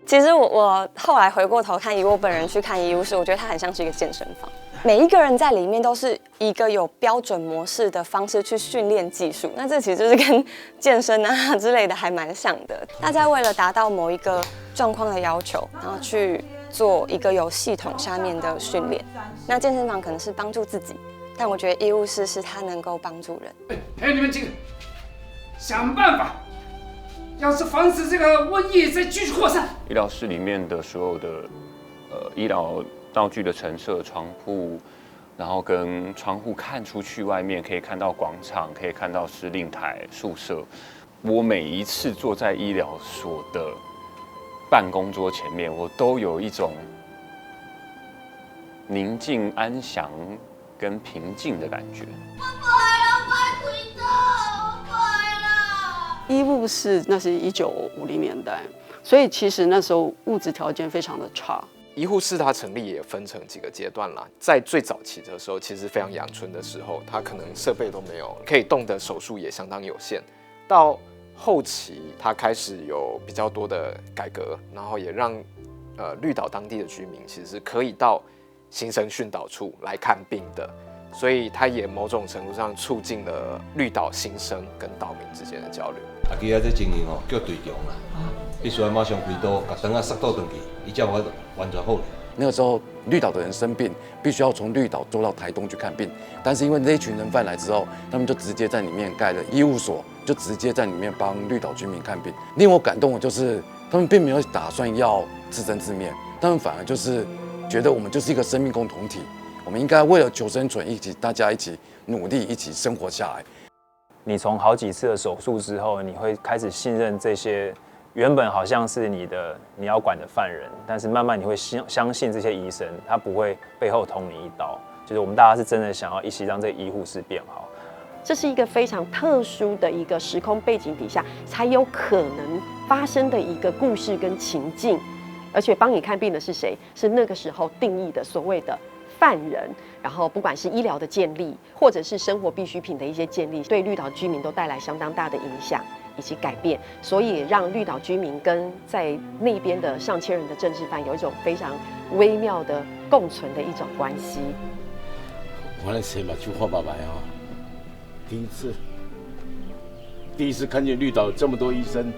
其实我后来回过头看，以我本人去看医务室，我觉得它很像是一个健身房，每一个人在里面都是一个有标准模式的方式去训练技术。那这其实就是跟健身啊之类的还蛮像的。大家为了达到某一个状况的要求，然后去做一个有系统下面的训练。那健身房可能是帮助自己，但我觉得医务室是它能够帮助人。还有你们几个，想办法！要是防止这个瘟疫再继续扩散。医疗室里面的所有的医疗道具的陈设、床铺，然后跟窗户看出去外面可以看到广场，可以看到司令台、宿舍。我每一次坐在医疗所的办公桌前面，我都有一种宁静、安详跟平静的感觉。医务室那是1950年代，所以其实那时候物质条件非常的差。医护室它成立也分成几个阶段啦，在最早期的时候，其实非常阳春的时候，它可能设备都没有，可以动的手术也相当有限。到后期，它开始有比较多的改革，然后也让绿岛当地的居民其实是可以到新生训导处来看病的。所以它也某种程度上促进了绿岛新生跟岛民之间的交流。啊，其他这情形叫队长啦，必须要马上回岛，把灯塞倒回去，伊才完全好。那个时候绿岛的人生病，必须要从绿岛坐到台东去看病，但是因为那一群人犯来之后，他们就直接在里面盖了医务所，就直接在里面帮绿岛居民看病。令我感动的就是，他们并没有打算要自生自灭，他们反而就是觉得我们就是一个生命共同体。我们应该为了求生存，大家一起努力，一起生活下来。你从好几次的手术之后，你会开始信任这些原本好像是你要管的犯人，但是慢慢你会相信这些医生，他不会背后捅你一刀。就是我们大家是真的想要一起让这个医护室变好。这是一个非常特殊的一个时空背景底下才有可能发生的一个故事跟情境，而且帮你看病的是谁？是那个时候定义的所谓的犯人，然后不管是医疗的建立，或者是生活必需品的一些建立，对绿岛居民都带来相当大的影响以及改变，所以让绿岛居民跟在那边的上千人的政治犯有一种非常微妙的共存的一种关系。我那谁嘛就画爸爸啊，第一次看见绿岛这么多医生。